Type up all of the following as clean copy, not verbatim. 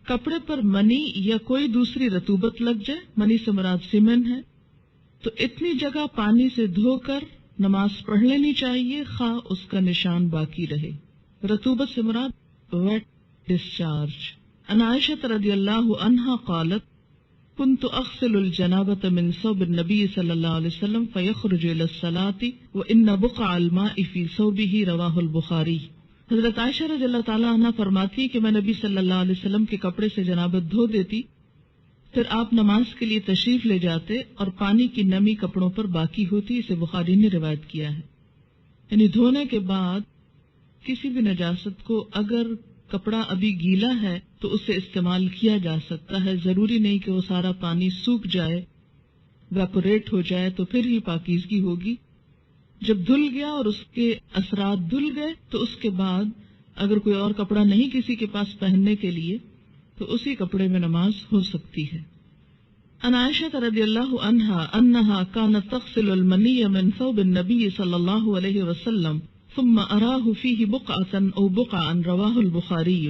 کپڑے پر منی یا کوئی دوسری رطوبت لگ جائے، منی سے مراد سیمن ہے، تو اتنی جگہ پانی سے دھو کر نماز پڑھ لینی چاہیے، خواہ اس کا نشان باقی رہے۔ رطوبت سے مراد ویٹ ڈسچارج۔ عن عائشہ رضی اللہ عنہا قالت كنت اغسل الجنابة من ثوب النبي صلی اللہ علیہ وسلم فيخرج الى الصلاة وان بقع الماء في ثوبه رواہ البخاری۔ حضرت عائشہ رضی اللہ تعالیٰ عنہ فرماتی کہ میں نبی صلی اللہ علیہ وسلم کے کپڑے سے جنابت دھو دیتی، پھر آپ نماز کے لیے تشریف لے جاتے اور پانی کی نمی کپڑوں پر باقی ہوتی، اسے بخاری نے روایت کیا ہے۔ یعنی دھونے کے بعد کسی بھی نجاست کو اگر کپڑا ابھی گیلا ہے تو اسے استعمال کیا جا سکتا ہے، ضروری نہیں کہ وہ سارا پانی سوکھ جائے، ویپوریٹ ہو جائے تو پھر ہی پاکیزگی ہوگی۔ جب دھل گیا اور اس کے اثرات دھل گئے تو اس کے بعد اگر کوئی اور کپڑا نہیں کسی کے پاس پہننے کے لیے تو اسی کپڑے میں نماز ہو سکتی ہے۔ عن عائشہ رضی اللہ عنہا انہا کانت تغسل المنی من ثوب النبی صلی اللہ علیہ وسلم ثم اراہ فیہ بقعتا او بقعا رواہ البخاری۔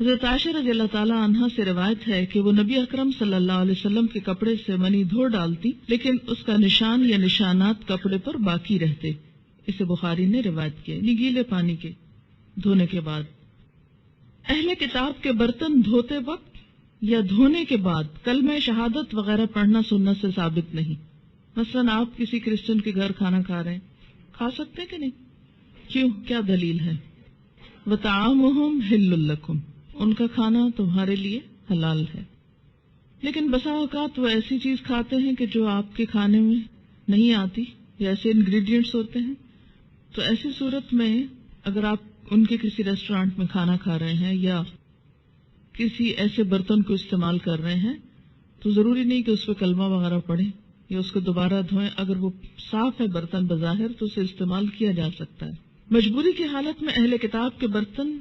حضرت عائشہ رضی اللہ تعالیٰ عنہا سے روایت ہے کہ وہ نبی اکرم صلی اللہ علیہ وسلم کے کپڑے سے منی دھو ڈالتی، لیکن اس کا نشان یا نشانات کپڑے پر باقی رہتے، اسے بخاری نے روایت کیا، یعنی گیلے پانی کے دھونے کے بعد۔ اہل کتاب کے برتن دھوتے وقت یا دھونے کے بعد کلمہ شہادت وغیرہ پڑھنا سنت سے ثابت نہیں۔ مثلا آپ کسی کرسچن کے گھر کھانا کھا رہے ہیں، کھا سکتے کہ نہیں؟ کیوں؟ کیا دلیل ہے؟ وَطَعَامُهُمْ حِلٌّ لَكُمْ، ان کا کھانا تمہارے لیے حلال ہے۔ لیکن بسا اوقات وہ ایسی چیز کھاتے ہیں کہ جو آپ کے کھانے میں نہیں آتی، یا ایسے انگریڈینٹس ہوتے ہیں، تو ایسی صورت میں اگر آپ ان کے کسی ریسٹورانٹ میں کھانا کھا رہے ہیں یا کسی ایسے برتن کو استعمال کر رہے ہیں تو ضروری نہیں کہ اس پہ کلمہ وغیرہ پڑھیں یا اس کو دوبارہ دھوئیں۔ اگر وہ صاف ہے برتن بظاہر تو اسے استعمال کیا جا سکتا ہے۔ مجبوری کی حالت میں اہل کتاب کے برتن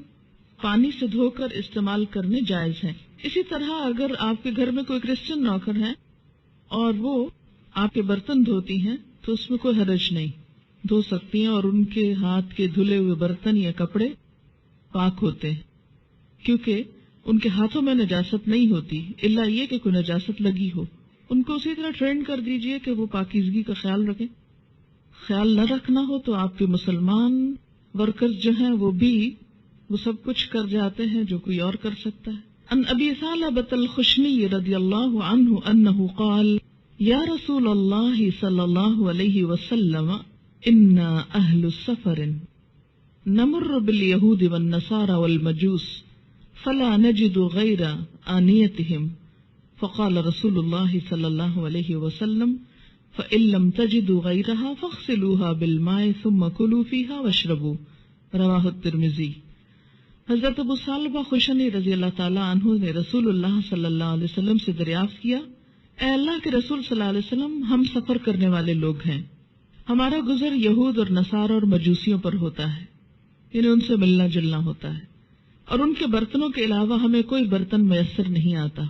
پانی سے دھو کر استعمال کرنے جائز ہیں۔ اسی طرح اگر آپ کے گھر میں کوئی کرسچن نوکر ہیں اور وہ آپ کے برتن دھوتی ہیں تو اس میں کوئی حرج نہیں، دھو سکتی ہیں، اور ان کے ہاتھ کے دھلے ہوئے برتن یا کپڑے پاک ہوتے ہیں، کیونکہ ان کے ہاتھوں میں نجاست نہیں ہوتی، الا یہ کہ کوئی نجاست لگی ہو۔ ان کو اسی طرح ٹرین کر دیجئے کہ وہ پاکیزگی کا خیال رکھیں۔ خیال نہ رکھنا ہو تو آپ کے مسلمان ورکرز جو ہیں وہ سب کچھ کر جاتے ہیں جو کوئی اور کر سکتا ہے۔ ان ابی ثعلبۃ الخشنی رضی اللہ عنہ انہ قال یا رسول اللہ صلی اللہ علیہ وسلم انا اہل السفر نمر بالیہود والنصارى والمجوس فلا نجد غیر آنیتهم فقال رسول اللہ صلی اللہ علیہ وسلم فإن لم تجدوا غیرها فاغسلوها بالماء ثم كلوا فيها واشربوا رواہ الترمذی۔ حضرت ابو ثعلبہ خشنی رضی اللہ تعالیٰ عنہ نے رسول اللہ صلی اللہ علیہ وسلم سے دریافت کیا، اے اللہ کے رسول صلی اللہ علیہ وسلم، ہم سفر کرنے والے لوگ ہیں، ہمارا گزر یہود اور نصارہ اور مجوسیوں پر ہوتا ہے، یعنی ان سے ملنا جلنا ہوتا ہے، اور ان کے برتنوں کے علاوہ ہمیں کوئی برتن میسر نہیں آتا،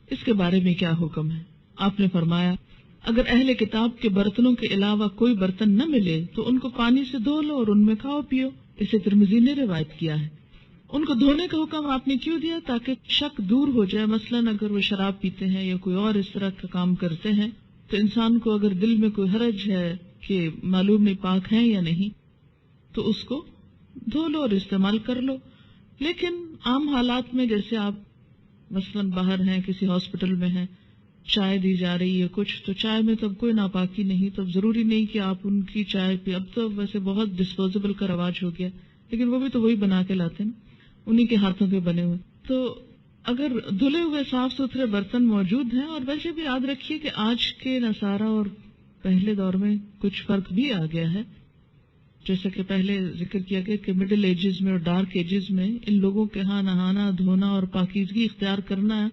اس کے بارے میں کیا حکم ہے؟ آپ نے فرمایا اگر اہل کتاب کے برتنوں کے علاوہ کوئی برتن نہ ملے تو ان کو پانی سے دھو لو اور ان میں کھاؤ پیو، اسے ترمذی نے روایت کیا ہے۔ ان کو دھونے کا حکم آپ نے کیوں دیا؟ تاکہ شک دور ہو جائے، مثلا اگر وہ شراب پیتے ہیں یا کوئی اور اس طرح کا کام کرتے ہیں تو انسان کو اگر دل میں کوئی حرج ہے کہ معلوم نہیں پاک ہیں یا نہیں تو اس کو دھو لو اور استعمال کر لو۔ لیکن عام حالات میں جیسے آپ مثلا باہر ہیں، کسی ہاسپٹل میں ہیں، چائے دی جا رہی ہے کچھ، تو چائے میں تب کوئی ناپاکی نہیں، تو ضروری نہیں کہ آپ ان کی چائے پی۔ اب تو ویسے بہت ڈسپوزیبل کا رواج ہو گیا، لیکن وہ بھی تو وہی بنا کے لاتے ہیں، انہی کے ہاتھوں کے بنے ہوئے۔ تو اگر دھلے ہوئے صاف ستھرے برتن موجود ہیں، اور ویسے بھی یاد رکھیے کہ آج کے نصارہ اور پہلے دور میں کچھ فرق بھی آ گیا ہے، جیسا کہ پہلے ذکر کیا گیا کہ مڈل ایجز میں اور ڈارک ایجز میں ان لوگوں کے ہاں نہانا دھونا اور پاکیزگی اختیار کرنا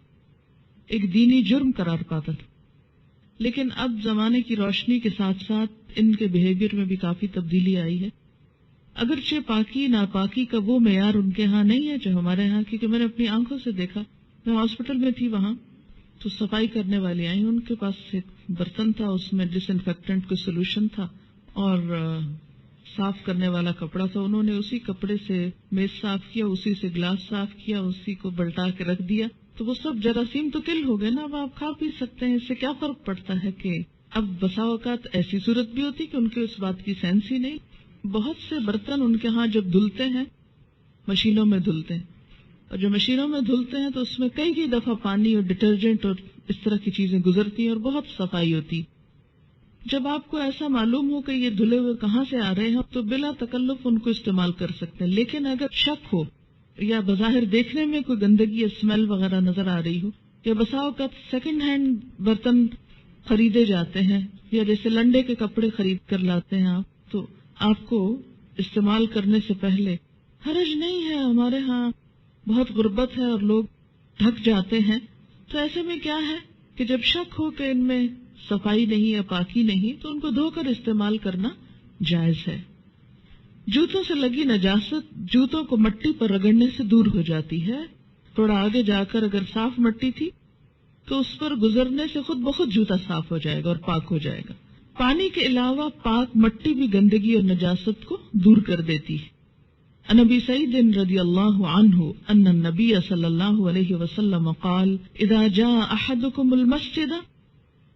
ایک دینی جرم قرار پاتا تھا، لیکن اب زمانے کی روشنی کے ساتھ ساتھ ان کے بیہیویئر میں بھی کافی تبدیلی آئی ہے۔ اگرچہ پاکی ناپاکی کا وہ معیار ان کے ہاں نہیں ہے جو ہمارے ہاں، کیونکہ میں نے اپنی آنکھوں سے دیکھا، میں ہاسپٹل میں تھی وہاں، تو صفائی کرنے والی آئیں، ان کے پاس ایک برتن تھا، اس میں ڈس انفیکٹنٹ کوئی سولوشن تھا، اور صاف کرنے والا کپڑا تھا، انہوں نے اسی کپڑے سے میز صاف کیا، اسی سے گلاس صاف کیا، اسی کو بلٹا کے رکھ دیا، تو وہ سب جراثیم تو کل ہو گئے نا، اب آپ کھا پی سکتے ہیں. اس سے کیا فرق پڑتا ہے کہ اب بسا اوقات ایسی صورت بھی ہوتی کہ ان کے اس بات کی سینس ہی نہیں. بہت سے برتن ان کے ہاں جب دھلتے ہیں مشینوں میں دھلتے ہیں، اور جو مشینوں میں دھلتے ہیں تو اس میں کئی دفعہ پانی اور ڈٹرجنٹ اور اس طرح کی چیزیں گزرتی ہیں اور بہت صفائی ہوتی. جب آپ کو ایسا معلوم ہو کہ یہ دھلے ہوئے کہاں سے آ رہے ہیں تو بلا تکلف ان کو استعمال کر سکتے ہیں. لیکن اگر شک ہو یا بظاہر دیکھنے میں کوئی گندگی یا اسمیل وغیرہ نظر آ رہی ہو، یا بسا اوقات سیکنڈ ہینڈ برتن خریدے جاتے ہیں، یا جیسے لنڈے کے کپڑے خرید کر لاتے ہیں آپ، تو آپ کو استعمال کرنے سے پہلے حرج نہیں ہے. ہمارے ہاں بہت غربت ہے اور لوگ ڈھک جاتے ہیں، تو ایسے میں کیا ہے کہ جب شک ہو کہ ان میں صفائی نہیں یا پاکی نہیں تو ان کو دھو کر استعمال کرنا جائز ہے. جوتوں سے لگی نجاست جوتوں کو مٹی پر رگڑنے سے دور ہو جاتی ہے. تھوڑا آگے جا کر اگر صاف مٹی تھی تو اس پر گزرنے سے خود بخود جوتا صاف ہو جائے گا اور پاک ہو جائے گا. پانی کے علاوہ پاک مٹی بھی گندگی اور نجاست کو دور کر دیتی ہے. عن ابی سعید رضی اللہ عنہ ان النبی صلی اللہ علیہ وسلم قال اذا جاء احدكم المسجد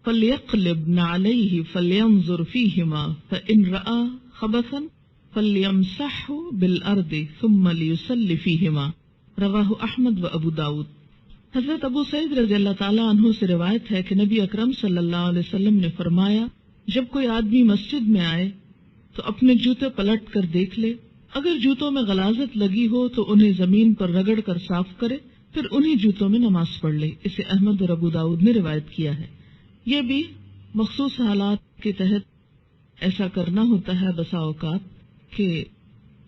فليقلب نعليه فلينظر فيهما فإن رأى خبثا فليمسحه بالأرض ثم ليصلي فيهما. رواہ احمد و ابو داود. حضرت ابو سعید رضی اللہ تعالیٰ عنہ سے روایت ہے کہ نبی اکرم صلی اللہ علیہ وسلم نے فرمایا جب کوئی آدمی مسجد میں آئے تو اپنے جوتے پلٹ کر دیکھ لے، اگر جوتوں میں غلاظت لگی ہو تو انہیں زمین پر رگڑ کر صاف کرے، پھر انہی جوتوں میں نماز پڑھ لے. اسے احمد اور ابو داود نے روایت کیا ہے. یہ بھی مخصوص حالات کے تحت ایسا کرنا ہوتا ہے بسا اوقات کہ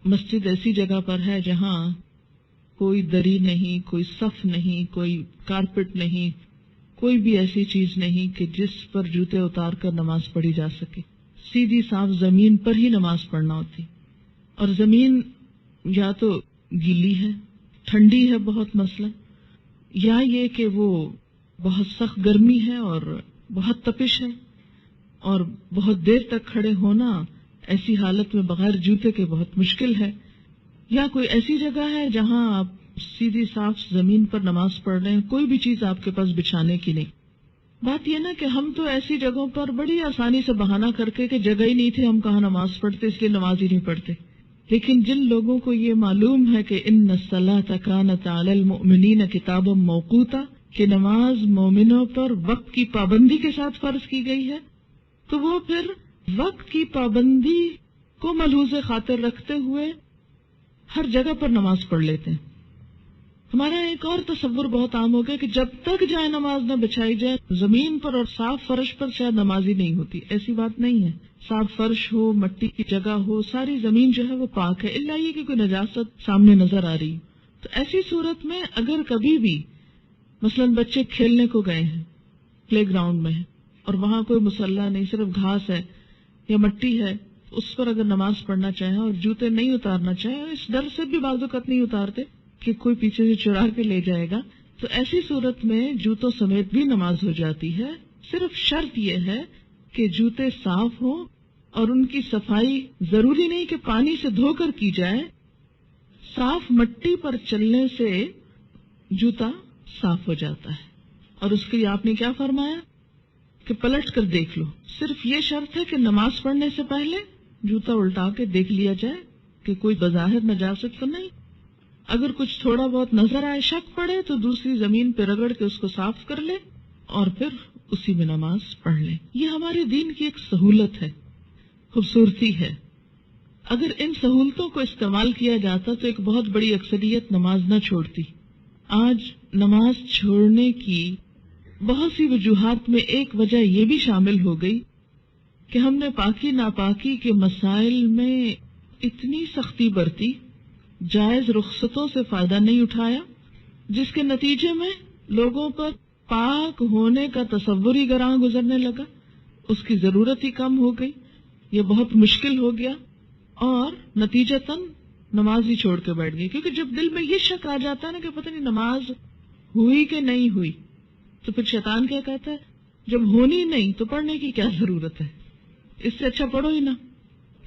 مسجد ایسی جگہ پر ہے جہاں کوئی دری نہیں، کوئی صف نہیں، کوئی کارپٹ نہیں، کوئی بھی ایسی چیز نہیں کہ جس پر جوتے اتار کر نماز پڑھی جا سکے. سیدھی صاف زمین پر ہی نماز پڑھنا ہوتی، اور زمین یا تو گیلی ہے، ٹھنڈی ہے بہت مثلا، یا یہ کہ وہ بہت سخت گرمی ہے اور بہت تپش ہے، اور بہت دیر تک کھڑے ہونا ایسی حالت میں بغیر جوتے کے بہت مشکل ہے، یا کوئی ایسی جگہ ہے جہاں آپ سیدھی صاف زمین پر نماز پڑھ رہے ہیں، کوئی بھی چیز آپ کے پاس بچھانے کی نہیں. بات یہ نا کہ ہم تو ایسی جگہوں پر بڑی آسانی سے بہانہ کر کے کہ جگہ ہی نہیں تھی ہم کہاں نماز پڑھتے اس لیے نماز ہی نہیں پڑھتے. لیکن جن لوگوں کو یہ معلوم ہے کہ ان الصلاۃ کانت علی المؤمنین کتابا موقوتا، کہ نماز مومنوں پر وقت کی پابندی کے ساتھ فرض کی گئی ہے، تو وہ پھر وقت کی پابندی کو ملحوظ خاطر رکھتے ہوئے ہر جگہ پر نماز پڑھ لیتے ہیں. ہمارا ایک اور تصور بہت عام ہو گیا کہ جب تک جائے نماز نہ بچھائی جائے زمین پر اور صاف فرش پر شاید نماز ہی نہیں ہوتی. ایسی بات نہیں ہے. صاف فرش ہو، مٹی کی جگہ ہو، ساری زمین جو ہے وہ پاک ہے، الا یہ کہ کوئی نجاست سامنے نظر آ رہی. تو ایسی صورت میں اگر کبھی بھی مثلا بچے کھیلنے کو گئے ہیں، پلے گراؤنڈ میں اور وہاں کوئی مصلی نہیں، صرف گھاس ہے یا مٹی ہے، اس پر اگر نماز پڑھنا چاہیں اور جوتے نہیں اتارنا چاہیں، اس ڈر سے بھی بعض اوقات نہیں اتارتے کہ کوئی پیچھے سے چرا کے لے جائے گا، تو ایسی صورت میں جوتوں سمیت بھی نماز ہو جاتی ہے. صرف شرط یہ ہے کہ جوتے صاف ہوں اور ان کی صفائی ضروری نہیں کہ پانی سے دھو کر کی جائے، صاف مٹی پر چلنے سے جوتا صاف ہو جاتا ہے. اور اس کے لیے آپ نے کیا فرمایا کہ پلٹ کر دیکھ لو. صرف یہ شرط ہے کہ نماز پڑھنے سے پہلے جوتا الٹا کے دیکھ لیا جائے کہ کوئی بظاہر نجاست تو نہیں. اگر کچھ تھوڑا بہت نظر آئے، شک پڑے، تو دوسری زمین پہ رگڑ کے اس کو صاف کر لے اور پھر اسی میں نماز پڑھ لے. یہ ہمارے دین کی ایک سہولت ہے، خوبصورتی ہے. اگر ان سہولتوں کو استعمال کیا جاتا تو ایک بہت بڑی اکثریت نماز نہ چھوڑتی. آج نماز چھوڑنے کی بہت سی وجوہات میں ایک وجہ یہ بھی شامل ہو گئی کہ ہم نے پاکی ناپاکی کے مسائل میں اتنی سختی برتی، جائز رخصتوں سے فائدہ نہیں اٹھایا، جس کے نتیجے میں لوگوں پر پاک ہونے کا تصور ہی گراں گزرنے لگا، اس کی ضرورت ہی کم ہو گئی، یہ بہت مشکل ہو گیا، اور نتیجتاً نماز ہی چھوڑ کے بیٹھ گئی. کیونکہ جب دل میں یہ شک آ جاتا ہے نا کہ پتہ نہیں نماز ہوئی کہ نہیں ہوئی، تو پھر شیطان کیا کہتا ہے جب ہونی نہیں تو پڑھنے کی کیا ضرورت ہے، اس سے اچھا پڑھو ہی نہ.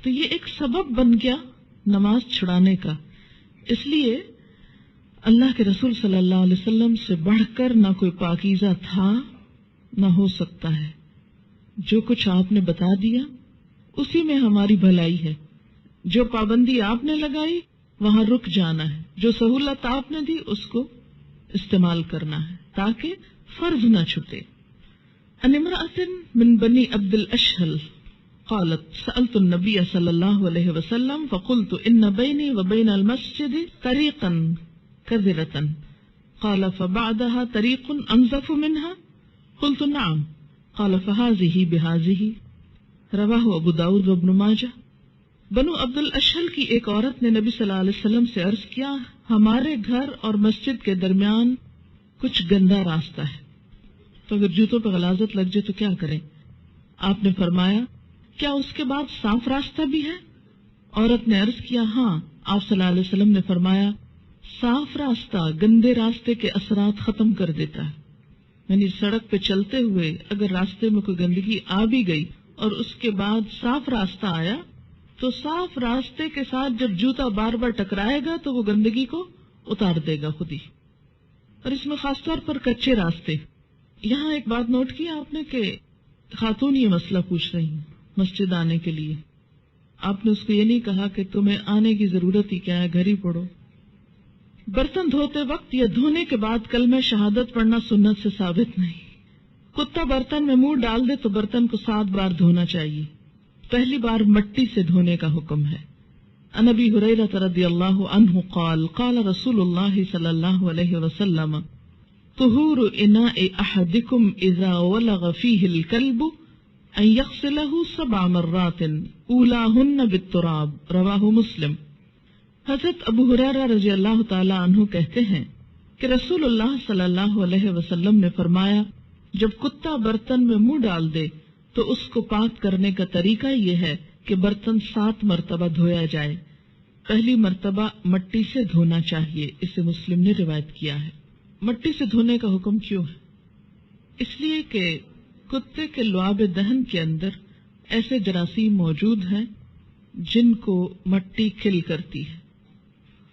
تو یہ ایک سبب بن گیا نماز چھڑانے کا. اس لیے اللہ کے رسول صلی اللہ علیہ وسلم سے بڑھ کر نہ کوئی پاکیزہ تھا نہ ہو سکتا ہے. جو کچھ آپ نے بتا دیا اسی میں ہماری بھلائی ہے. جو پابندی آپ نے لگائی وہاں رک جانا ہے، جو سہولت آپ نے دی اس کو استعمال کرنا ہے تاکہ فرض نہ چھوٹے. ان امرأة من بني عبد الاشهل قالت سألت النبي صلى الله عليه وسلم فقلت إن بيني وبين المسجد طريقا كذرة قال فبعدها طريق أنظف منها قلت نعم قال فهذه بهذه رواه ابو داود وابن ماجہ. بنو عبد الاشہل کی ایک عورت نے نبی صلی اللہ علیہ وسلم سے عرض کیا ہمارے گھر اور مسجد کے درمیان کچھ گندا راستہ ہے، تو اگر جوتوں پہ غلاظت لگ جائے تو کیا کریں؟ آپ نے فرمایا کیا اس کے بعد صاف راستہ بھی ہے؟ عورت نے عرض کیا ہاں. آپ صلی اللہ علیہ وسلم نے فرمایا صاف راستہ گندے راستے کے اثرات ختم کر دیتا ہے. یعنی سڑک پہ چلتے ہوئے اگر راستے میں کوئی گندگی آ بھی گئی اور اس کے بعد صاف راستہ آیا تو صاف راستے کے ساتھ جب جوتا بار بار ٹکرائے گا تو وہ گندگی کو اتار دے گا خود ہی. اور اس میں خاص طور پر کچے راستے. یہاں ایک بات نوٹ کی آپ نے کہ خاتون یہ مسئلہ پوچھ رہی ہیں مسجد آنے کے لیے. آپ نے اس کو یہ نہیں کہا کہ تمہیں آنے کی ضرورت ہی کیا ہے، گھر ہی پڑھو. برتن دھوتے وقت یا دھونے کے بعد کلمہ شہادت پڑھنا سنت سے ثابت نہیں. کتا برتن میں منہ ڈال دے تو برتن کو 7 بار دھونا چاہیے. پہلی بار مٹی سے دھونے کا حکم ہے. عن ابی ہریرہ رضی اللہ عنہ قال قال رسول اللہ صلی اللہ علیہ وسلم طہور اناء احدکم اذا ولغ فیہ الکلب ان یغسلہ 7 مرات اولاہن بالتراب رواہ مسلم. حضرت ابو ہریرہ رضی اللہ تعالی عنہ کہتے ہیں کہ رسول اللہ صلی اللہ علیہ وسلم نے فرمایا جب کتا برتن میں منہ ڈال دے تو اس کو پاک کرنے کا طریقہ یہ ہے کہ برتن 7 مرتبہ دھویا جائے. پہلی مرتبہ مٹی سے دھونا چاہیے، اسے مسلم نے روایت کیا ہے. مٹی سے دھونے کا حکم کیوں ہے؟ اس لیے کہ کتے کے لعاب دہن کے اندر ایسے جراثیم موجود ہیں جن کو مٹی کھل کرتی ہے،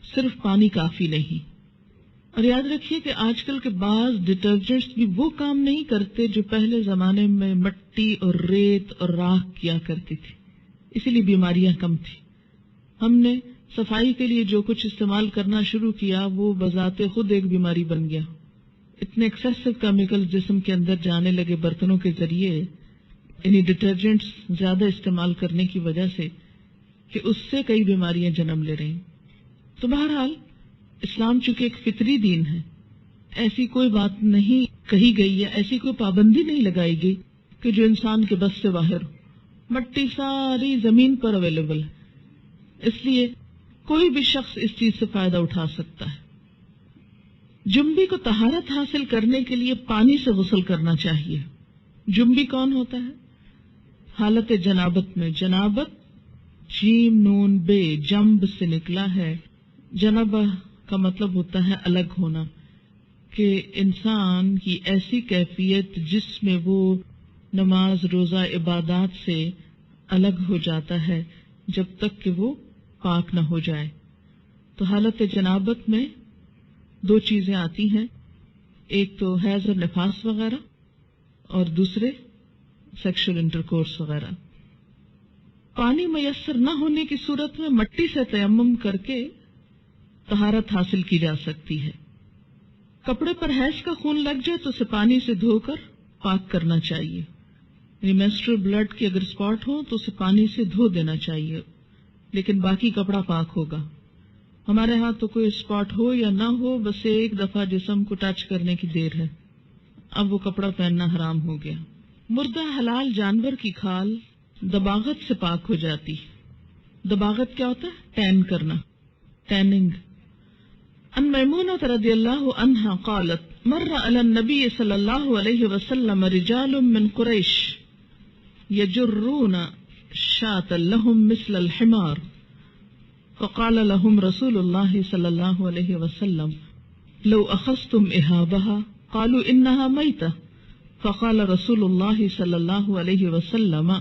صرف پانی کافی نہیں. اور یاد رکھیے کہ آج کل کے بعض ڈٹرجنٹس بھی وہ کام نہیں کرتے جو پہلے زمانے میں مٹی اور ریت اور راکھ کیا کرتی تھی، اسی لیے بیماریاں کم تھی. ہم نے صفائی کے لیے جو کچھ استعمال کرنا شروع کیا وہ بذات خود ایک بیماری بن گیا. اتنے ایکسیسو کیمیکل جسم کے اندر جانے لگے برتنوں کے ذریعے، یعنی ڈٹرجنٹس زیادہ استعمال کرنے کی وجہ سے، کہ اس سے کئی بیماریاں جنم لے رہی. تو بہرحال اسلام چونکہ ایک فطری دین ہے، ایسی کوئی بات نہیں کہی گئی ہے، ایسی کوئی پابندی نہیں لگائی گئی کہ جو انسان کے بس سے باہر ہو. مٹی ساری زمین پر اویلیبل ہے، اس لیے کوئی بھی شخص اس چیز سے فائدہ اٹھا سکتا ہے. جنبی کو طہارت حاصل کرنے کے لیے پانی سے غسل کرنا چاہیے. جنبی کون ہوتا ہے؟ حالت جنابت میں. جنابت جیم نون بے جنب سے نکلا ہے. جنابہ کا مطلب ہوتا ہے الگ ہونا، کہ انسان کی ایسی کیفیت جس میں وہ نماز روزہ عبادات سے الگ ہو جاتا ہے جب تک کہ وہ پاک نہ ہو جائے. تو حالت جنابت میں 2 چیزیں آتی ہیں، ایک تو حیض اور نفاس وغیرہ، اور دوسرے سیکشل انٹرکورس وغیرہ. پانی میسر نہ ہونے کی صورت میں مٹی سے تیمم کر کے طہارت حاصل کی جا سکتی ہے. کپڑے پر حیض کا خون لگ جائے تو اسے پانی سے دھو کر پاک کرنا چاہیے. یعنی مینسٹرل بلڈ کی اگر اسپاٹ ہو تو اسے پانی سے دھو دینا چاہیے، لیکن باقی کپڑا پاک ہوگا. ہمارے ہاں تو کوئی اسپاٹ ہو یا نہ ہو، بس ایک دفعہ جسم کو ٹچ کرنے کی دیر ہے، اب وہ کپڑا پہننا حرام ہو گیا. مردہ حلال جانور کی کھال دباغت سے پاک ہو جاتی. دباغت کیا ہوتا ہے؟ ٹین کرنا، ٹیننگ. ان میمونہ رضی اللہ عنہا قالت مر علی النبی صلی اللہ علیہ وسلم رجال من قریش یجرون شاة لهم مثل الحمار فقال لهم رسول الله صلی اللہ علیہ وسلم لو اخذتم اہابها قالوا انها میتة فقال رسول الله صلی اللہ علیہ وسلم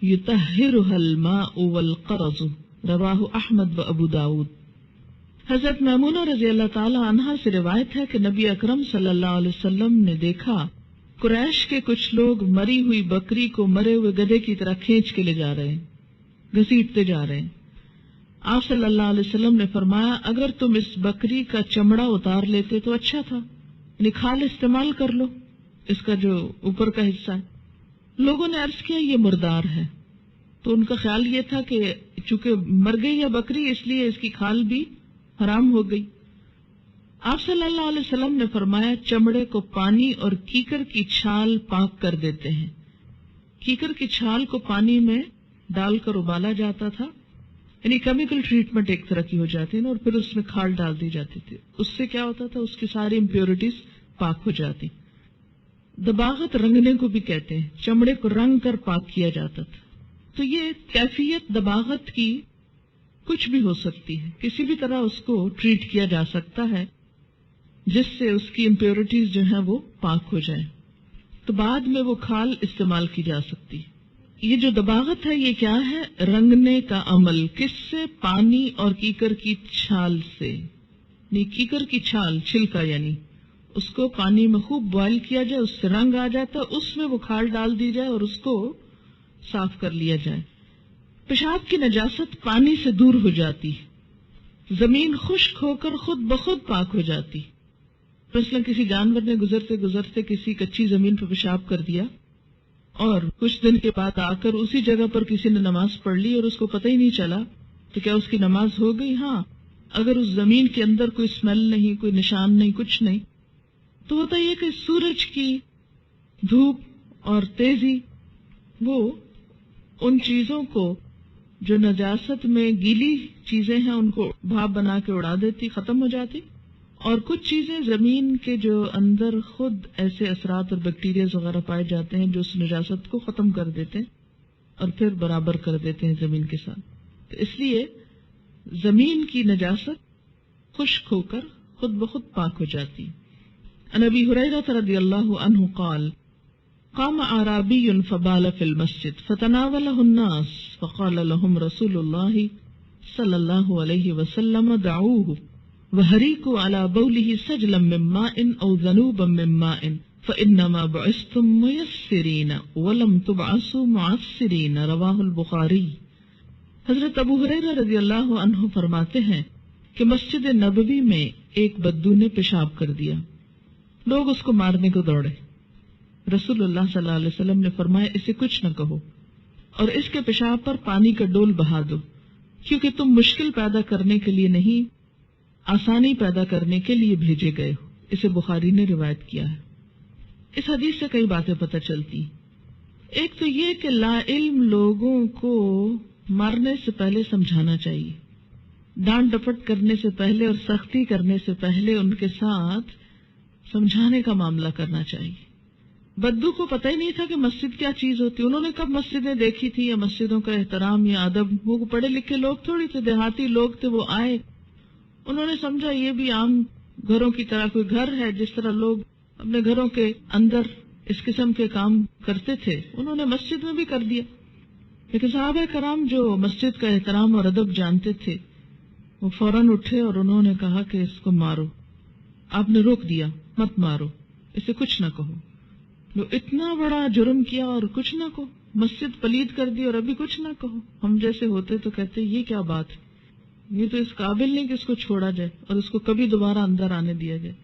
یطہرها الماء والقرض، رواہ احمد و ابو داود۔ حضرت میمونہ رضی اللہ تعالی عنہا سے روایت ہے کہ نبی اکرم صلی اللہ علیہ وسلم نے دیکھا قریش کے کچھ لوگ مری ہوئی بکری کو مرے ہوئے گدھے کی طرح کھینچ کے لے جا رہے ہیں، گھسیٹتے جا رہے ہیں۔ آپ صلی اللہ علیہ وسلم نے فرمایا اگر تم اس بکری کا چمڑا اتار لیتے تو اچھا تھا، یعنی کھال استعمال کر لو، اس کا جو اوپر کا حصہ ہے۔ لوگوں نے عرض کیا یہ مردار ہے، تو ان کا خیال یہ تھا کہ چونکہ مر گئی ہے بکری اس لیے اس کی کھال بھی حرام ہو گئی۔ آپ صلی اللہ علیہ وسلم نے فرمایا چمڑے کو پانی اور کیکر کی چھال پاک کر دیتے ہیں۔ کیکر کی چھال کو پانی میں ڈال کر ابالا جاتا تھا، یعنی کیمیکل ٹریٹمنٹ ایک طرح کی ہو جاتی ہے اور پھر اس میں کھال ڈال دی جاتی تھی۔ اس سے کیا ہوتا تھا، اس کی ساری امپیورٹیز پاک ہو جاتی۔ دباغت رنگنے کو بھی کہتے ہیں، چمڑے کو رنگ کر پاک کیا جاتا تھا۔ تو یہ کیفیت دباغت کی کچھ بھی ہو سکتی ہے، کسی بھی طرح اس کو ٹریٹ کیا جا سکتا ہے جس سے اس کی امپیورٹیز جو ہیں وہ پاک ہو جائیں، تو بعد میں وہ کھال استعمال کی جا سکتی ہے۔ یہ جو دباغت ہے یہ کیا ہے، رنگنے کا عمل، کس سے، پانی اور کیکر کی چھال سے، یعنی کیکر کی چھال، چھلکا، یعنی اس کو پانی میں خوب بوائل کیا جائے، اس سے رنگ آ جاتا ہے، اس میں وہ کھال ڈال دی جائے اور اس کو صاف کر لیا جائے۔ پیشاب کی نجاست پانی سے دور ہو جاتی، زمین خشک ہو کر خود بخود پاک ہو جاتی۔ مثلا کسی جانور نے گزرتے گزرتے کسی کچی زمین پہ پیشاب کر دیا اور کچھ دن کے بعد آ کر اسی جگہ پر کسی نے نماز پڑھ لی اور اس کو پتہ ہی نہیں چلا، تو کیا اس کی نماز ہو گئی؟ ہاں، اگر اس زمین کے اندر کوئی اسمیل نہیں، کوئی نشان نہیں، کچھ نہیں، تو ہوتا یہ کہ سورج کی دھوپ اور تیزی وہ ان چیزوں کو جو نجاست میں گیلی چیزیں ہیں ان کو بھاپ بنا کے اڑا دیتی، ختم ہو جاتی، اور کچھ چیزیں زمین کے جو اندر خود ایسے اثرات اور بیکٹیریاز وغیرہ پائے جاتے ہیں جو اس نجاست کو ختم کر دیتے ہیں اور پھر برابر کر دیتے ہیں زمین کے ساتھ۔ تو اس لیے زمین کی نجاست خشک ہو کر خود بخود پاک ہو جاتی۔ عن ابی ہریرہ رضی اللہ عنہ قال قام اعرابی فبال فی المسجد فتناولہ الناس فقال لهم رسول اللہ صلی اللہ علیہ وسلم دعوه وحریکوا علی بولہ سجلا من ماء او ذنوبا من ماء فانما بعثتم میسرین ولم تبعثوا معسرین، رواہ البخاری۔ حضرت ابو ہریرہ رضی اللہ عنہ فرماتے ہیں کہ مسجد نبوی میں ایک بدو نے پیشاب کر دیا، لوگ اس کو مارنے کو دوڑے۔ رسول اللہ صلی اللہ علیہ وسلم نے فرمایا اسے کچھ نہ کہو اور اس کے پیشاب پر پانی کا ڈول بہا دو، کیونکہ تم مشکل پیدا کرنے کے لیے نہیں، آسانی پیدا کرنے کے لیے بھیجے گئے ہو۔ اسے بخاری نے روایت کیا ہے۔ اس حدیث سے کئی باتیں پتہ چلتی۔ ایک تو یہ کہ لا علم لوگوں کو مارنے سے پہلے سمجھانا چاہیے، ڈانٹ ڈپٹ کرنے سے پہلے اور سختی کرنے سے پہلے ان کے ساتھ سمجھانے کا معاملہ کرنا چاہیے۔ بدو کو پتہ ہی نہیں تھا کہ مسجد کیا چیز ہوتی، انہوں نے کب مسجدیں دیکھی تھی یا مسجدوں کا احترام یا ادب، وہ پڑھے لکھے لوگ تھوڑی تھے، دیہاتی لوگ تھے، وہ آئے، انہوں نے سمجھا یہ بھی عام گھروں کی طرح کوئی گھر ہے، جس طرح لوگ اپنے گھروں کے اندر اس قسم کے کام کرتے تھے، انہوں نے مسجد میں بھی کر دیا۔ لیکن صحابہ کرام جو مسجد کا احترام اور ادب جانتے تھے وہ فوراً اٹھے اور انہوں نے کہا کہ اس کو مارو۔ آپ نے روک دیا، مت مارو، اسے کچھ نہ کہو۔ لو اتنا بڑا جرم کیا اور کچھ نہ کہو، مسجد پلید کر دی اور ابھی کچھ نہ کہو۔ ہم جیسے ہوتے تو کہتے یہ کیا بات ہے، یہ تو اس قابل نہیں کہ اس کو چھوڑا جائے اور اس کو کبھی دوبارہ اندر آنے دیا جائے۔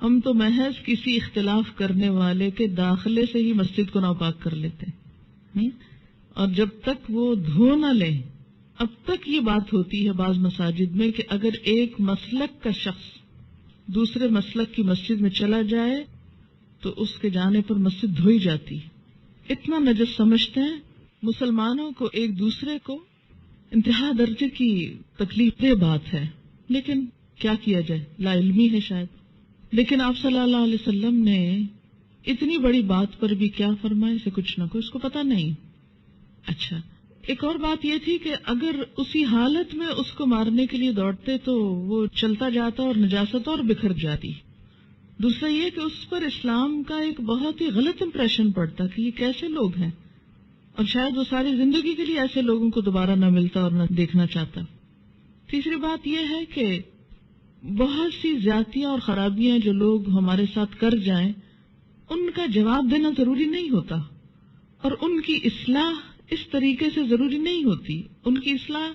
ہم تو محض کسی اختلاف کرنے والے کے داخلے سے ہی مسجد کو ناپاک کر لیتے ہیں، اور جب تک وہ دھو نہ لیں، اب تک یہ بات ہوتی ہے بعض مساجد میں کہ اگر ایک مسلک کا شخص دوسرے مسلک کی مسجد میں چلا جائے تو اس کے جانے پر مسجد دھوئی جاتی۔ اتنا نجس سمجھتے ہیں مسلمانوں کو، ایک دوسرے کو انتہا درجے کی تکلیف دہ بات ہے، لیکن کیا کیا جائے، لا علمی ہے شاید۔ لیکن آپ صلی اللہ علیہ وسلم نے اتنی بڑی بات پر بھی کیا فرمایا، اسے کچھ نہ کوئی، اس کو پتہ نہیں۔ اچھا، ایک اور بات یہ تھی کہ اگر اسی حالت میں اس کو مارنے کے لیے دوڑتے تو وہ چلتا جاتا اور نجاست اور بکھر جاتی۔ دوسرا یہ کہ اس پر اسلام کا ایک بہت ہی غلط امپریشن پڑتا کہ یہ کیسے لوگ ہیں اور شاید وہ ساری زندگی کے لیے ایسے لوگوں کو دوبارہ نہ ملتا اور نہ دیکھنا چاہتا۔ تیسری بات یہ ہے کہ بہت سی زیادتیاں اور خرابیاں جو لوگ ہمارے ساتھ کر جائیں ان کا جواب دینا ضروری نہیں ہوتا، اور ان کی اصلاح اس طریقے سے ضروری نہیں ہوتی۔ ان کی اصلاح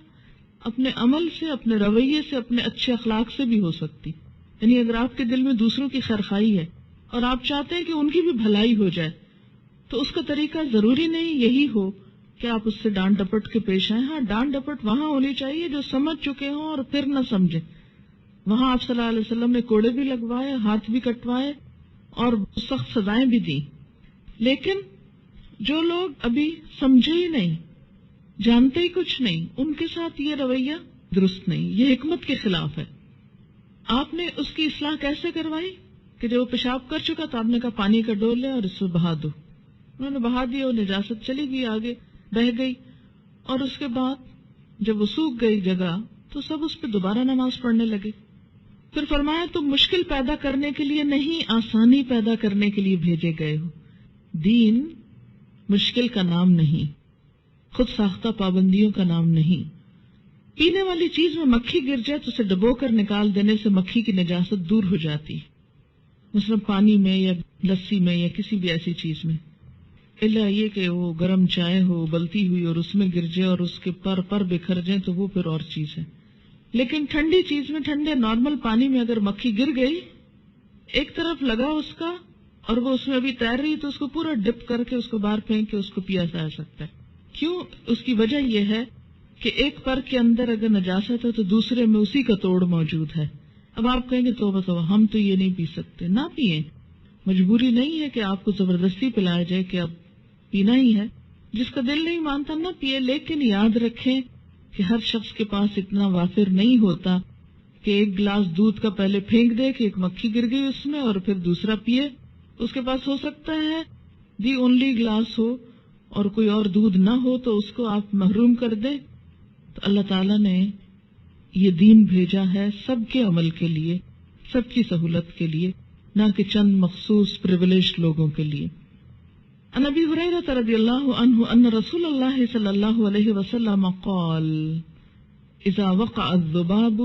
اپنے عمل سے، اپنے رویے سے، اپنے اچھے اخلاق سے بھی ہو سکتی۔ یعنی اگر آپ کے دل میں دوسروں کی خیرخواہی ہے اور آپ چاہتے ہیں کہ ان کی بھی بھلائی ہو جائے، تو اس کا طریقہ ضروری نہیں یہی ہو کہ آپ اس سے ڈانٹ ڈپٹ کے پیش آئیں۔ ہاں، ڈانٹ ڈپٹ وہاں ہونی چاہیے جو سمجھ چکے ہوں اور پھر نہ سمجھیں۔ وہاں آپ صلی اللہ علیہ وسلم نے کوڑے بھی لگوائے، ہاتھ بھی کٹوائے اور سخت سزائیں بھی دی۔ لیکن جو لوگ ابھی سمجھے ہی نہیں، جانتے ہی کچھ نہیں، ان کے ساتھ یہ رویہ درست نہیں، یہ حکمت کے خلاف ہے۔ آپ نے اس کی اصلاح کیسے کروائی کہ جب وہ پیشاب کر چکا تو آپ نے کہا پانی کا ڈول لے اور اس میں بہا دو۔ انہوں نے بہا دیا، وہ نجاست چلی گئی، آگے بہہ گئی، اور اس کے بعد جب وہ سوکھ گئی جگہ تو سب اس پہ دوبارہ نماز پڑھنے لگے۔ پھر فرمایا تم مشکل پیدا کرنے کے لیے نہیں، آسانی پیدا کرنے کے لیے بھیجے گئے ہو۔ دین مشکل کا نام نہیں، خود ساختہ پابندیوں کا نام نہیں۔ پینے والی چیز میں مکھی گر جائے تو اسے ڈبو کر نکال دینے سے مکھی کی نجاست دور ہو جاتی، مثلا پانی میں یا لسی میں یا کسی بھی ایسی چیز میں، الا یہ کہ وہ گرم چائے ہو ابلتی ہوئی اور اس میں گر جائے اور اس کے پر بکھر جائیں تو وہ پھر اور چیز ہے۔ لیکن ٹھنڈی چیز میں، ٹھنڈے نارمل پانی میں اگر مکھی گر گئی، ایک طرف لگا اس کا اور وہ اس میں ابھی تیر رہی تو اس کو پورا ڈپ کر کے اس کو باہر پھینک کے اس کو پیا جا سکتا ہے۔ کیوں؟ اس کی وجہ یہ ہے کہ ایک پر کے اندر اگر نجاست ہے تو دوسرے میں اسی کا توڑ موجود ہے۔ اب آپ کہیں گے توبہ توبہ، ہم تو یہ نہیں پی سکتے، نہ پیئیں، مجبوری نہیں ہے کہ آپ کو زبردستی پلایا جائے کہ اب پینا ہی ہے۔ جس کا دل نہیں مانتا نہ پیے، لیکن یاد رکھیں کہ ہر شخص کے پاس اتنا وافر نہیں ہوتا کہ ایک گلاس دودھ کا پہلے پھینک دے کہ ایک مکھی گر گئی اس میں اور پھر دوسرا پیے۔ اس کے پاس ہو سکتا ہے دی اونلی گلاس ہو اور کوئی اور دودھ نہ ہو تو اس کو آپ محروم کر دیں۔ تو اللہ تعالیٰ نے یہ دین بھیجا ہے سب کے عمل کے لیے، سب کی سہولت کے لیے، نہ کہ چند مخصوص پریویلیجڈ لوگوں کے لیے۔ عن ابی ہریرہ رضی اللہ عنہ ان رسول اللہ صلی اللہ علیہ وسلم قال اذا وقع الذباب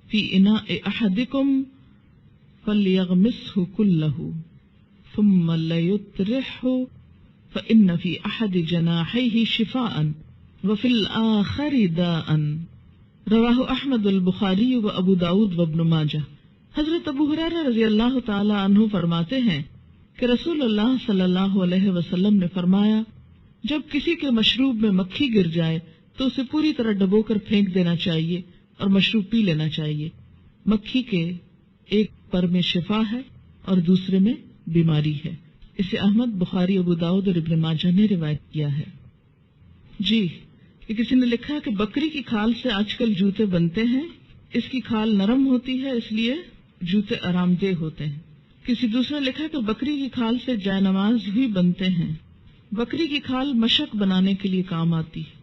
في اناء احدكم فليغمسه كله ثم ليطرحه فإن في أحد جناحيه شفاء وفي الآخر داء رواہ احمد البخاری و ابو داود و ابن ماجہ۔ حضرت ابو ہریرہ رضی اللہ تعالی عنہ فرماتے ہیں کہ رسول اللہ صلی اللہ علیہ وسلم نے فرمایا، جب کسی کے مشروب میں مکھی گر جائے تو اسے پوری طرح ڈبو کر پھینک دینا چاہیے اور مشروب پی لینا چاہیے۔ مکھی کے ایک پر میں شفا ہے اور دوسرے میں بیماری ہے۔ اسے احمد، بخاری، ابو داؤد اور ابن ماجہ نے روایت کیا ہے۔ جی، کہ کسی نے لکھا کہ بکری کی کھال سے آج کل جوتے بنتے ہیں، اس کی کھال نرم ہوتی ہے اس لیے جوتے آرام دہ ہوتے ہیں۔ کسی دوسرے نے لکھا کہ بکری کی کھال سے جائے نماز بھی بنتے ہیں۔ بکری کی کھال مشق بنانے کے لیے کام آتی ہے۔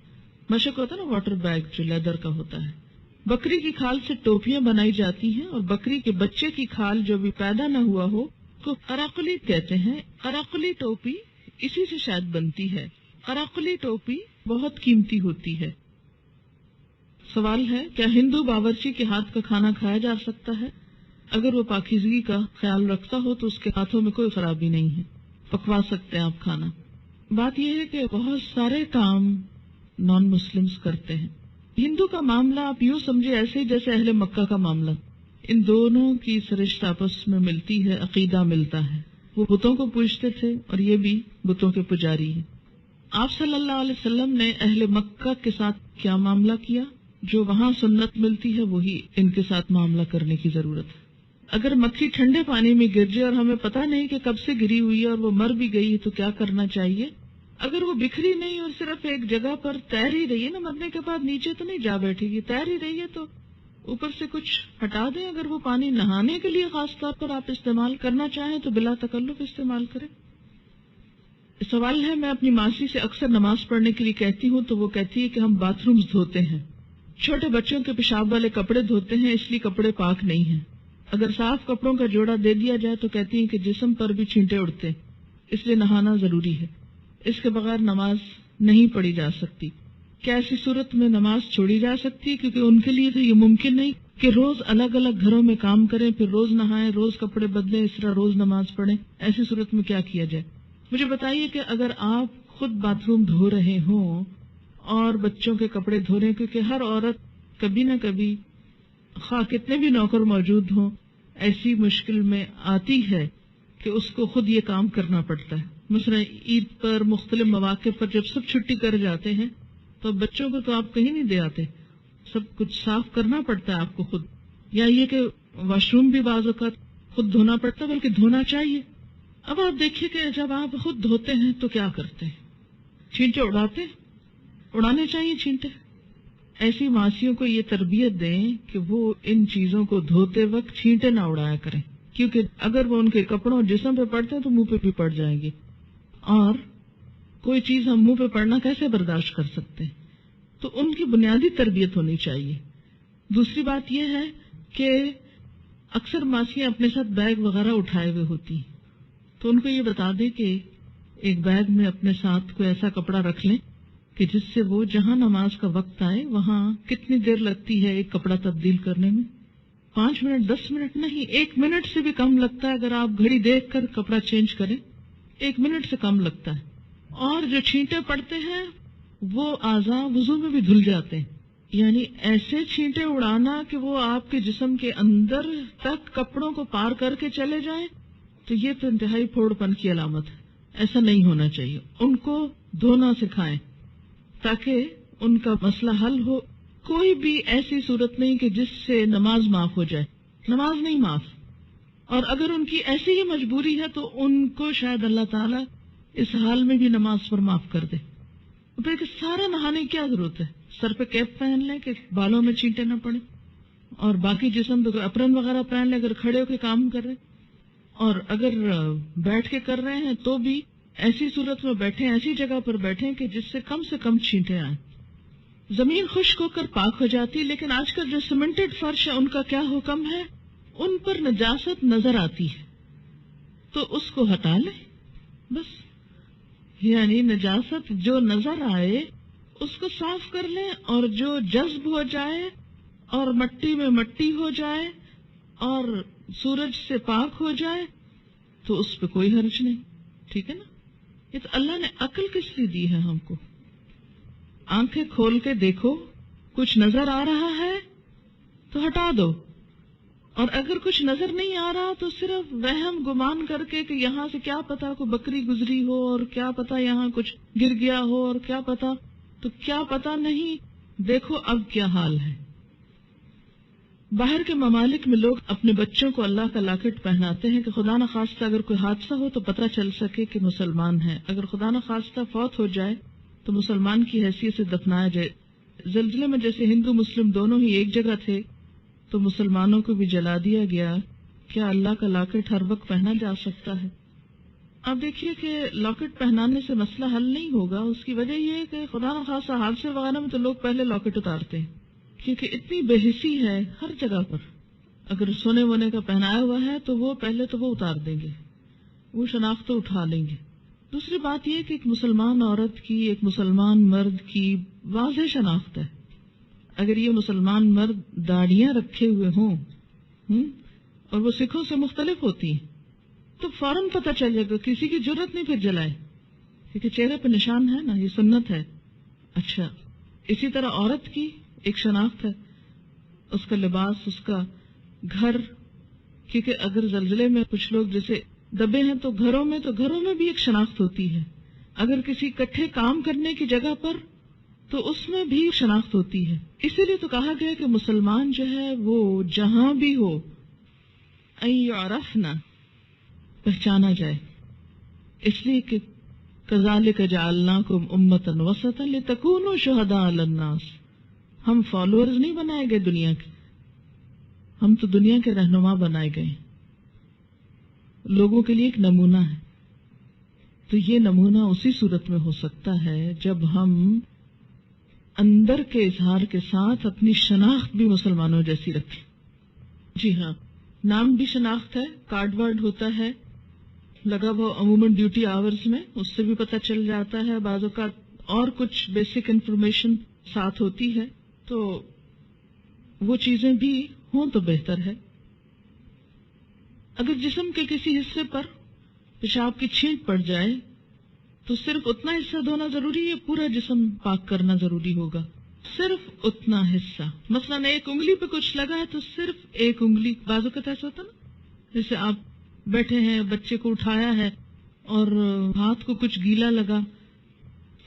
مشق ہوتا ہے نا، واٹر بیگ جو لیدر کا ہوتا ہے۔ بکری کی کھال سے ٹوپیاں بنائی جاتی ہیں، اور بکری کے بچے کی کھال جو بھی پیدا نہ ہوا ہو کو قراقلی کہتے ہیں۔ قراقلی ٹوپی اسی سے شاید بنتی ہے۔ قراقلی ٹوپی بہت قیمتی ہوتی ہے۔ سوال ہے، کیا ہندو باورچی کے ہاتھ کا کھانا کھایا جا سکتا ہے؟ اگر وہ پاکیزگی کا خیال رکھتا ہو تو اس کے ہاتھوں میں کوئی خرابی نہیں ہے، پکوا سکتے ہیں آپ کھانا۔ بات یہ ہے کہ بہت سارے کام نان مسلمز کرتے ہیں۔ ہندو کا معاملہ آپ یوں سمجھے ایسے جیسے اہل مکہ کا معاملہ، ان دونوں کی سرشت آپس میں ملتی ہے، عقیدہ ملتا ہے۔ وہ بتوں کو پوجتے تھے اور یہ بھی بتوں کے پجاری ہیں۔ آپ صلی اللہ علیہ وسلم نے اہل مکہ کے ساتھ کیا معاملہ کیا؟ جو وہاں سنت ملتی ہے وہی ان کے ساتھ معاملہ کرنے کی ضرورت ہے۔ اگر مکھی ٹھنڈے پانی میں گر جائے اور ہمیں پتہ نہیں کہ کب سے گری ہوئی ہے اور وہ مر بھی گئی ہے تو کیا کرنا چاہیے؟ اگر وہ بکھری نہیں اور صرف ایک جگہ پر تیر ہی رہی ہے نا، مرنے کے بعد نیچے تو نہیں جا بیٹھے گی، تیر ہی رہی ہے تو اوپر سے کچھ ہٹا دیں۔ اگر وہ پانی نہانے کے لیے خاص طور پر آپ استعمال کرنا چاہیں تو بلا تکلف استعمال کریں۔ سوال ہے، میں اپنی ماسی سے اکثر نماز پڑھنے کے لیے کہتی ہوں تو وہ کہتی ہے کہ ہم باتھ رومز دھوتے ہیں، چھوٹے بچوں کے پیشاب والے کپڑے دھوتے ہیں، اس لیے کپڑے پاک نہیں ہیں۔ اگر صاف کپڑوں کا جوڑا دے دیا جائے تو کہتی ہیں کہ جسم پر بھی چھینٹے اڑتے، اس لیے نہانا ضروری ہے۔ اس کے بغیر نماز نہیں پڑھی جا سکتی. کیا ایسی صورت میں نماز چھوڑی جا سکتی ہے؟ کیونکہ ان کے لیے تو یہ ممکن نہیں کہ روز الگ الگ گھروں میں کام کریں، پھر روز نہائیں، روز کپڑے بدلیں، اس طرح روز نماز پڑھیں. ایسی صورت میں کیا کیا جائے؟ مجھے بتائیے کہ اگر آپ خود باتھ روم دھو رہے ہوں اور بچوں کے کپڑے دھو رہے ہیں، کیونکہ ہر عورت کبھی نہ کبھی خواہ کتنے بھی نوکر موجود ہوں ایسی مشکل میں آتی ہے کہ اس کو خود یہ کام کرنا پڑتا ہے. مثلا عید پر، مختلف مواقع پر جب سب چھٹی کر جاتے ہیں تو بچوں کو تو آپ کہیں نہیں دے آتے، سب کچھ صاف کرنا پڑتا ہے آپ کو خود. یا یہ کہ واش روم بھی بعض اوقات خود دھونا پڑتا ہے، بلکہ دھونا چاہیے. اب آپ دیکھیے کہ جب آپ خود دھوتے ہیں تو کیا کرتے ہیں؟ چھینٹے اڑاتے، اڑانے چاہیے چھینٹے. ایسی ماسیوں کو یہ تربیت دیں کہ وہ ان چیزوں کو دھوتے وقت چھینٹے نہ اڑایا کریں، کیونکہ اگر وہ ان کے کپڑوں اور جسم پہ پڑتے ہیں تو منہ پہ بھی پڑ جائیں گے، اور کوئی چیز ہم منہ پہ پڑنا کیسے برداشت کر سکتے ہیں؟ تو ان کی بنیادی تربیت ہونی چاہیے. دوسری بات یہ ہے کہ اکثر ماسیاں اپنے ساتھ بیگ وغیرہ اٹھائے ہوئے ہوتی ہیں، تو ان کو یہ بتا دیں کہ ایک بیگ میں اپنے ساتھ کوئی ایسا کپڑا رکھ لیں کہ جس سے وہ جہاں نماز کا وقت آئے وہاں کتنی دیر لگتی ہے ایک کپڑا تبدیل کرنے میں؟ 5 منٹ، 10 منٹ نہیں، 1 منٹ سے بھی کم لگتا ہے. اگر آپ گھڑی دیکھ کر کپڑا چینج کریں 1 منٹ سے کم لگتا ہے. اور جو چھینٹے پڑتے ہیں وہ اعضاء وضو میں بھی دھل جاتے ہیں. یعنی ایسے چھینٹے اڑانا کہ وہ آپ کے جسم کے اندر تک کپڑوں کو پار کر کے چلے جائیں، تو یہ تو انتہائی پھوڑ پن کی علامت ہے. ایسا نہیں ہونا چاہیے. ان کو دھونا سکھائیں تاکہ ان کا مسئلہ حل ہو. کوئی بھی ایسی صورت نہیں کہ جس سے نماز معاف ہو جائے، نماز نہیں معاف. اور اگر ان کی ایسی ہی مجبوری ہے تو ان کو شاید اللہ تعالیٰ اس حال میں بھی نماز پر معاف کر دے. پھر کہ سارا نہانے کی کیا ضرورت ہے؟ سر پہ کیپ پہن لیں کہ بالوں میں چینٹے نہ پڑے، اور باقی جسم پہ اپرن وغیرہ پہن لیں اگر کھڑے ہو کے کام کر رہے، اور اگر بیٹھ کے کر رہے ہیں تو بھی ایسی صورت میں بیٹھیں، ایسی جگہ پر بیٹھیں کہ جس سے کم چھینٹے آئیں. زمین خشک ہو کر پاک ہو جاتی، لیکن آج کل جو سیمنٹڈ فرش ہے ان کا کیا حکم ہے؟ ان پر نجاست نظر آتی ہے تو اس کو ہٹا لیں بس. یعنی نجاست جو نظر آئے اس کو صاف کر لیں، اور جو جذب ہو جائے اور مٹی میں مٹی ہو جائے اور سورج سے پاک ہو جائے تو اس پہ کوئی حرج نہیں. ٹھیک ہے نا؟ یہ تو اللہ نے عقل کس لیے دی ہے ہم کو. آنکھیں کھول کے دیکھو، کچھ نظر آ رہا ہے تو ہٹا دو، اور اگر کچھ نظر نہیں آ رہا تو صرف وہم گمان کر کے کہ یہاں سے کیا پتا کوئی بکری گزری ہو، اور کیا پتا یہاں کچھ گر گیا ہو، اور کیا پتا، تو کیا پتا نہیں. دیکھو اب کیا حال ہے. باہر کے ممالک میں لوگ اپنے بچوں کو اللہ کا لاکٹ پہناتے ہیں کہ خدا نخواستہ اگر کوئی حادثہ ہو تو پتہ چل سکے کہ مسلمان ہیں. اگر خدا نخواستہ فوت ہو جائے تو مسلمان کی حیثیت سے دفنایا جائے. زلزلے میں جیسے ہندو مسلم دونوں ہی ایک جگہ تھے تو مسلمانوں کو بھی جلا دیا گیا. کیا اللہ کا لاکٹ ہر وقت پہنا جا سکتا ہے؟ اب دیکھیے کہ لاکٹ پہنانے سے مسئلہ حل نہیں ہوگا. اس کی وجہ یہ ہے کہ خدا نخواستہ حادثے وغیرہ میں تو لوگ پہلے لاکٹ اتارتے ہیں، کیونکہ اتنی بے حسی ہے ہر جگہ پر. اگر سونے وونے کا پہنایا ہوا ہے تو وہ پہلے تو وہ اتار دیں گے، وہ شناخت تو اٹھا لیں گے. دوسری بات یہ کہ ایک مسلمان عورت کی، ایک مسلمان مرد کی واضح شناخت ہے. اگر یہ مسلمان مرد داڑیاں رکھے ہوئے ہوں اور وہ سکھوں سے مختلف ہوتی ہیں تو فوراً پتہ چل جائے گا. کسی کی جرت نہیں پھر جلائے، کیونکہ چہرے پہ نشان ہے نا، یہ سنت ہے. اچھا، اسی طرح عورت کی ایک شناخت ہے، اس کا لباس، اس کا گھر. کیونکہ اگر زلزلے میں کچھ لوگ جیسے دبے ہیں تو گھروں میں بھی ایک شناخت ہوتی ہے. اگر کسی کٹھے کام کرنے کی جگہ پر تو اس میں بھی شناخت ہوتی ہے. اسی لیے تو کہا گیا کہ مسلمان جو ہے وہ جہاں بھی ہو ان یعرفنا، پہچانا جائے. اس لیے کہ کذالک جعلناکم امۃ وسطا لتکونوا شہداء علی الناس. ہم فالوورز نہیں بنائے گئے دنیا کے، ہم تو دنیا کے رہنما بنائے گئے، لوگوں کے لیے ایک نمونہ ہے. تو یہ نمونہ اسی صورت میں ہو سکتا ہے جب ہم اندر کے اظہار کے ساتھ اپنی شناخت بھی مسلمانوں جیسی رکھیں. جی ہاں، نام بھی شناخت ہے، کارڈ وارڈ ہوتا ہے لگا وہ عموماً ڈیوٹی آورز میں، اس سے بھی پتہ چل جاتا ہے. بعض اوقات اور کچھ بیسک انفارمیشن ساتھ ہوتی ہے تو وہ چیزیں بھی ہوں تو بہتر ہے. اگر جسم کے کسی حصے پر پیشاب کی چھینٹ پڑ جائے تو صرف اتنا حصہ دھونا ضروری ہے، پورا جسم پاک کرنا ضروری ہوگا؟ صرف اتنا حصہ. مثلا ایک انگلی پہ کچھ لگا ہے تو صرف ایک انگلی. بعض اوقات ایسا ہوتا نا، جیسے آپ بیٹھے ہیں، بچے کو اٹھایا ہے اور ہاتھ کو کچھ گیلا لگا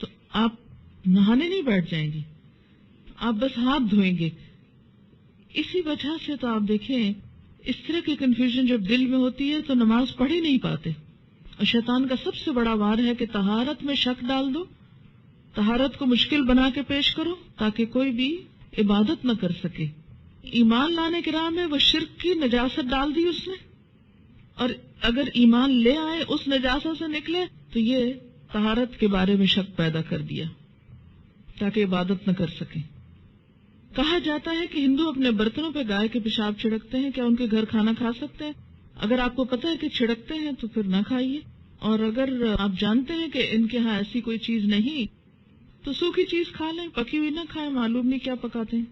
تو آپ نہانے نہیں بیٹھ جائیں گے، آپ بس ہاتھ دھوئیں گے. اسی وجہ سے تو آپ دیکھیں اس طرح کی کنفیوژن جب دل میں ہوتی ہے تو نماز پڑھ ہی نہیں پاتے. اور شیطان کا سب سے بڑا وار ہے کہ طہارت میں شک ڈال دو، طہارت کو مشکل بنا کے پیش کرو تاکہ کوئی بھی عبادت نہ کر سکے. ایمان لانے کے راہ میں وہ شرک کی نجاست ڈال دی اس نے، اور اگر ایمان لے آئے اس نجاست سے نکلے تو یہ طہارت کے بارے میں شک پیدا کر دیا تاکہ عبادت نہ کر سکے. کہا جاتا ہے کہ ہندو اپنے برتنوں پہ گائے کے پیشاب چھڑکتے ہیں. کیا ان کے گھر کھانا کھا سکتے ہیں؟ اگر آپ کو پتہ ہے کہ چھڑکتے ہیں تو پھر نہ کھائیے، اور اگر آپ جانتے ہیں کہ ان کے ہاں ایسی کوئی چیز نہیں تو سوکھی چیز کھا لیں، پکی ہوئی نہ کھائیں، معلوم نہیں کیا پکاتے ہیں.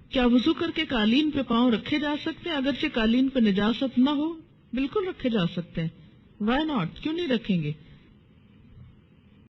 کیا وضو کر کے قالین پہ پاؤں رکھے جا سکتے ہیں اگرچہ قالین پہ نجاست نہ ہو؟ بالکل رکھے جا سکتے ہیں. Why not? کیوں نہیں رکھیں گے؟